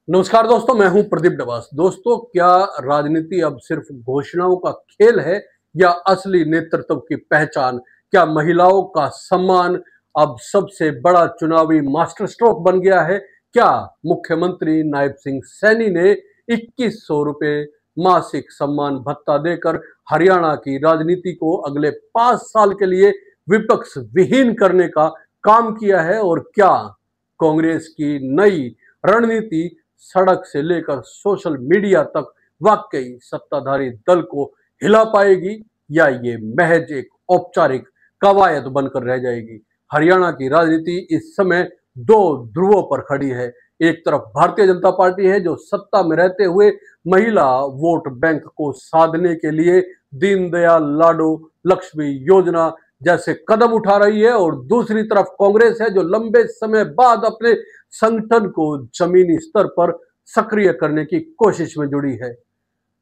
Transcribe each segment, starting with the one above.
नमस्कार दोस्तों, मैं हूं प्रदीप डबास। दोस्तों, क्या राजनीति अब सिर्फ घोषणाओं का खेल है या असली नेतृत्व की पहचान? क्या महिलाओं का सम्मान अब सबसे बड़ा चुनावी मास्टर स्ट्रोक बन गया है? क्या मुख्यमंत्री नायब सिंह सैनी ने 2100 रुपए मासिक सम्मान भत्ता देकर हरियाणा की राजनीति को अगले 5 साल के लिए विपक्ष विहीन करने का काम किया है? और क्या कांग्रेस की नई रणनीति सड़क से लेकर सोशल मीडिया तक वाकई सत्ताधारी दल को हिला पाएगी, या ये महज एक औपचारिक कवायद बनकर रह जाएगी? हरियाणा की राजनीति इस समय दो ध्रुवों पर खड़ी है। एक तरफ भारतीय जनता पार्टी है जो सत्ता में रहते हुए महिला वोट बैंक को साधने के लिए दीनदयाल लाडो लक्ष्मी योजना जैसे कदम उठा रही है, और दूसरी तरफ कांग्रेस है जो लंबे समय बाद अपने संगठन को जमीनी स्तर पर सक्रिय करने की कोशिश में जुड़ी है।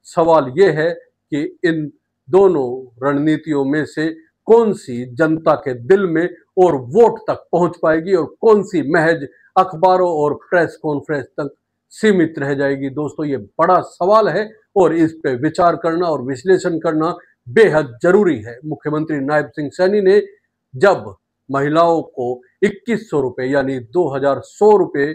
सवाल यह है कि इन दोनों रणनीतियों में से कौन सी जनता के दिल में और वोट तक पहुंच पाएगी और कौन सी महज अखबारों और प्रेस कॉन्फ्रेंस तक सीमित रह जाएगी? दोस्तों, ये बड़ा सवाल है और इस पे विचार करना और विश्लेषण करना बेहद जरूरी है। मुख्यमंत्री नायब सिंह सैनी ने जब महिलाओं को 2100 रुपए यानी 2100 रुपए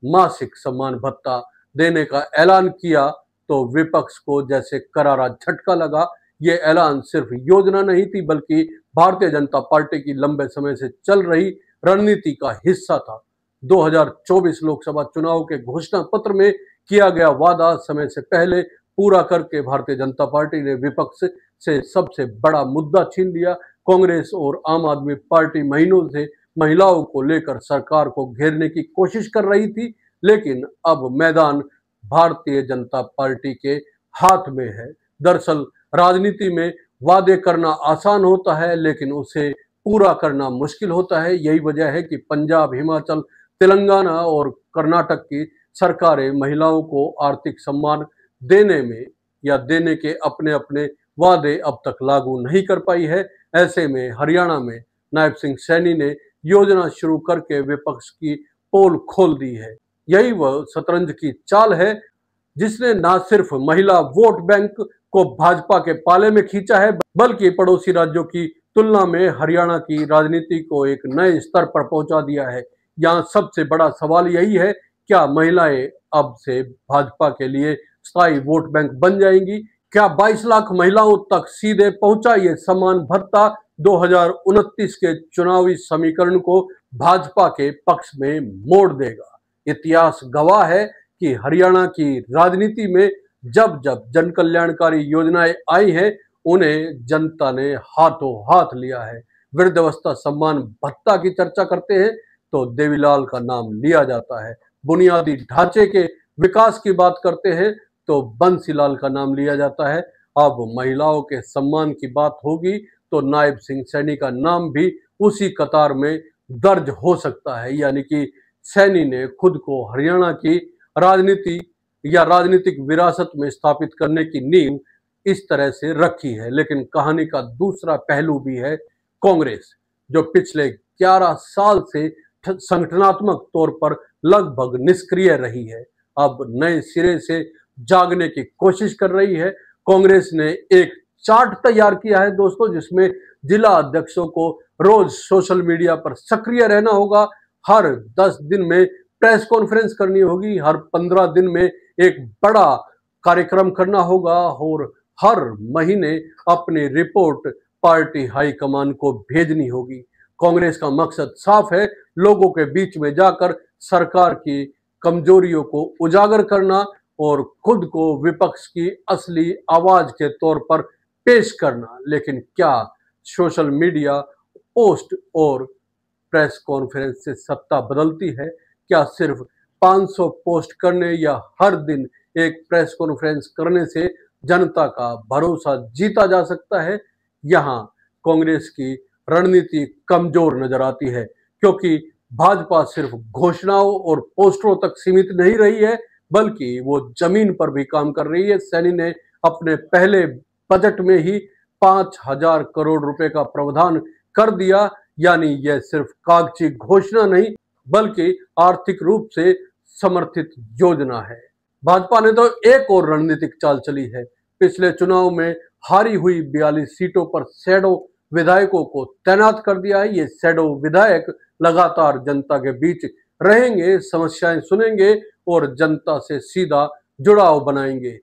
मासिक सम्मान भत्ता देने का ऐलान किया तो विपक्ष को जैसे करारा झटका लगा। ये ऐलान सिर्फ योजना नहीं थी, बल्कि भारतीय जनता पार्टी की लंबे समय से चल रही रणनीति का हिस्सा था। 2024 लोकसभा चुनाव के घोषणा पत्र में किया गया वादा समय से पहले पूरा करके भारतीय जनता पार्टी ने विपक्ष से सबसे बड़ा मुद्दा छीन लिया। कांग्रेस और आम आदमी पार्टी महीनों से महिलाओं को लेकर सरकार को घेरने की कोशिश कर रही थी, लेकिन अब मैदान भारतीय जनता पार्टी के हाथ में है। दरअसल राजनीति में वादे करना आसान होता है, लेकिन उसे पूरा करना मुश्किल होता है। यही वजह है कि पंजाब, हिमाचल, तेलंगाना और कर्नाटक की सरकारें महिलाओं को आर्थिक सम्मान देने में या देने के अपने अपने वादे अब तक लागू नहीं कर पाई है। ऐसे में हरियाणा में नायब सिंह सैनी ने योजना शुरू करके विपक्ष की पोल खोल दी है। यही वह शतरंज की चाल है जिसने न सिर्फ महिला वोट बैंक को भाजपा के पाले में खींचा है, बल्कि पड़ोसी राज्यों की तुलना में हरियाणा की राजनीति को एक नए स्तर पर पहुंचा दिया है। यहाँ सबसे बड़ा सवाल यही है, क्या महिलाएं अब से भाजपा के लिए स्थायी वोट बैंक बन जाएंगी? क्या 22 लाख महिलाओं तक सीधे पहुंचा ये सम्मान भत्ता 2029 के चुनावी समीकरण को भाजपा के पक्ष में मोड़ देगा? इतिहास गवाह है कि हरियाणा की राजनीति में जब जब जन कल्याणकारी योजनाएं आई हैं, उन्हें जनता ने हाथों हाथ लिया है। वृद्धावस्था सम्मान भत्ता की चर्चा करते हैं तो देवीलाल का नाम लिया जाता है। बुनियादी ढांचे के विकास की बात करते हैं तो बंसीलाल का नाम लिया जाता है। अब महिलाओं के सम्मान की बात होगी तो नायब सिंह सैनी का नाम भी उसी कतार में दर्ज हो सकता है। यानी कि सैनी ने खुद को हरियाणा की राजनीति या राजनीतिक विरासत में स्थापित करने की नींव इस तरह से रखी है। लेकिन कहानी का दूसरा पहलू भी है। कांग्रेस, जो पिछले 11 साल से संगठनात्मक तौर पर लगभग निष्क्रिय रही है, अब नए सिरे से जागने की कोशिश कर रही है। कांग्रेस ने एक चार्ट तैयार किया है दोस्तों, जिसमें जिला अध्यक्षों को रोज सोशल मीडिया पर सक्रिय रहना होगा, हर 10 दिन में प्रेस कॉन्फ्रेंस करनी होगी, हर 15 दिन में एक बड़ा कार्यक्रम करना होगा और हर महीने अपनी रिपोर्ट पार्टी हाईकमान को भेजनी होगी। कांग्रेस का मकसद साफ है, लोगों के बीच में जाकर सरकार की कमजोरियों को उजागर करना और खुद को विपक्ष की असली आवाज के तौर पर पेश करना। लेकिन क्या सोशल मीडिया पोस्ट और प्रेस कॉन्फ्रेंस से सत्ता बदलती है? क्या सिर्फ 500 पोस्ट करने या हर दिन एक प्रेस कॉन्फ्रेंस करने से जनता का भरोसा जीता जा सकता है? यहाँ कांग्रेस की रणनीति कमजोर नजर आती है, क्योंकि भाजपा सिर्फ घोषणाओं और पोस्टरों तक सीमित नहीं रही है, बल्कि वो जमीन पर भी काम कर रही है। सैनी ने अपने पहले बजट में ही 5000 करोड़ रुपए का प्रावधान कर दिया। यानी यह सिर्फ कागजी घोषणा नहीं, बल्कि आर्थिक रूप से समर्थित योजना है। भाजपा ने तो एक और रणनीतिक चाल चली है। पिछले चुनाव में हारी हुई 42 सीटों पर शैडो विधायकों को तैनात कर दिया है। ये शैडो विधायक लगातार जनता के बीच रहेंगे, समस्याएं सुनेंगे और जनता से सीधा जुड़ाव बनाएंगे।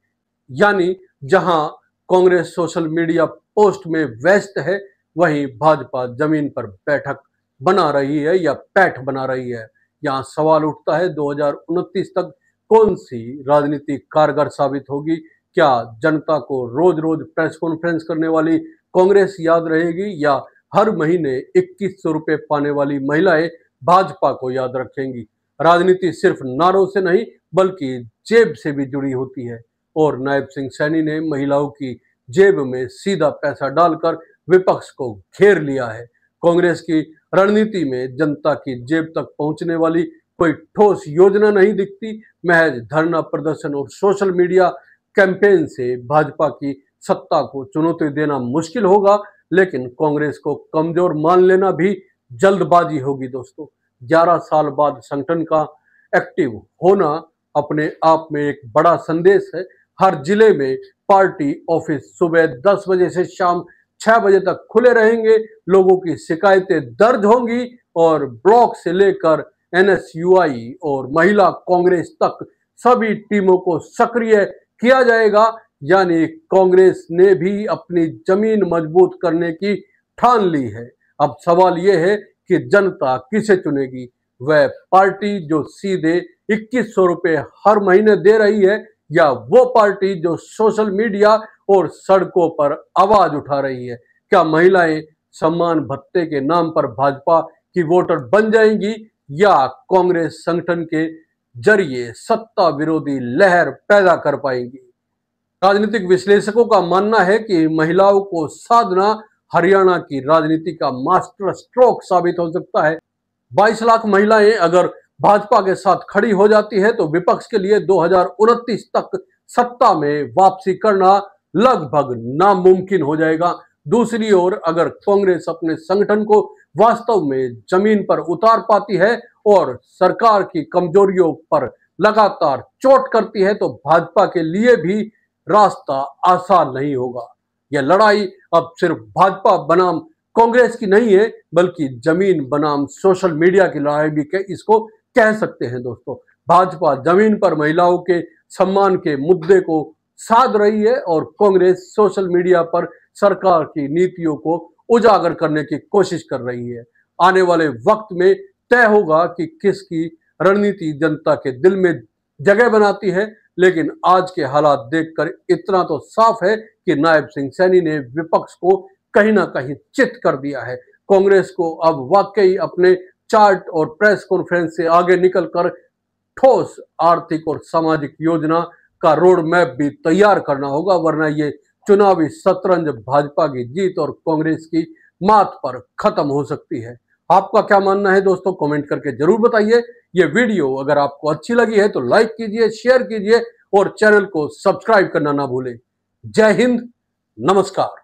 यानी जहां कांग्रेस सोशल मीडिया पोस्ट में व्यस्त है, वहीं भाजपा जमीन पर बैठक बना रही है या पैठ बना रही है। यहाँ सवाल उठता है 2029 तक कौन सी राजनीति कारगर साबित होगी? क्या जनता को रोज रोज प्रेस कॉन्फ्रेंस करने वाली कांग्रेस याद रहेगी या हर महीने 2100 रुपए पाने वाली महिलाएं भाजपा को याद रखेंगी? राजनीति सिर्फ नारों से नहीं बल्कि जेब से भी जुड़ी होती है और नायब सिंह सैनी ने महिलाओं की जेब में सीधा पैसा डालकर विपक्ष को घेर लिया है। कांग्रेस की रणनीति में जनता की जेब तक पहुंचने वाली कोई ठोस योजना नहीं दिखती। महज धरना प्रदर्शन और सोशल मीडिया कैंपेन से भाजपा की सत्ता को चुनौती देना मुश्किल होगा, लेकिन कांग्रेस को कमजोर मान लेना भी जल्दबाजी होगी। दोस्तों, 11 साल बाद संगठन का एक्टिव होना अपने आप में एक बड़ा संदेश है। हर जिले में पार्टी ऑफिस सुबह 10 बजे से शाम 6 बजे तक खुले रहेंगे। लोगों की शिकायतें दर्ज होंगी और ब्लॉक से लेकर NSUI और महिला कांग्रेस तक सभी टीमों को सक्रिय किया जाएगा। यानी कांग्रेस ने भी अपनी जमीन मजबूत करने की ठान ली है। अब सवाल यह है कि जनता किसे चुनेगी? वह पार्टी जो सीधे 2100 रुपए हर महीने दे रही है या वो पार्टी जो सोशल मीडिया और सड़कों पर आवाज उठा रही है? क्या महिलाएं सम्मान भत्ते के नाम पर भाजपा की वोटर बन जाएंगी या कांग्रेस संगठन के जरिए सत्ता विरोधी लहर पैदा कर पाएंगी? राजनीतिक विश्लेषकों का मानना है कि महिलाओं को साधना हरियाणा की राजनीति का मास्टर स्ट्रोक साबित हो सकता है। 22 लाख महिलाएं अगर भाजपा के साथ खड़ी हो जाती है तो विपक्ष के लिए 2029 तक सत्ता में वापसी करना लगभग नामुमकिन हो जाएगा। दूसरी ओर अगर कांग्रेस अपने संगठन को वास्तव में जमीन पर उतार पाती है और सरकार की कमजोरियों पर लगातार चोट करती है तो भाजपा के लिए भी रास्ता आसान नहीं होगा। यह लड़ाई अब सिर्फ भाजपा बनाम कांग्रेस की नहीं है बल्कि जमीन बनाम सोशल मीडिया की लड़ाई भी इसको कह सकते हैं। दोस्तों, भाजपा जमीन पर महिलाओं के सम्मान के मुद्दे को साध रही है और कांग्रेस सोशल मीडिया पर सरकार की नीतियों को उजागर करने की कोशिश कर रही है। आने वाले वक्त में तय होगा कि किसकी रणनीति जनता के दिल में जगह बनाती है, लेकिन आज के हालात देखकर इतना तो साफ है कि नायब सिंह सैनी ने विपक्ष को कहीं ना कहीं चित कर दिया है। कांग्रेस को अब वाकई अपने चार्ट और प्रेस कॉन्फ्रेंस से आगे निकलकर ठोस आर्थिक और सामाजिक योजना का रोड मैप भी तैयार करना होगा, वरना ये चुनावी शतरंज भाजपा की जीत और कांग्रेस की मात पर खत्म हो सकती है। आपका क्या मानना है दोस्तों? कमेंट करके जरूर बताइए। ये वीडियो अगर आपको अच्छी लगी है तो लाइक कीजिए, शेयर कीजिए और चैनल को सब्सक्राइब करना ना भूलें। जय हिंद, नमस्कार।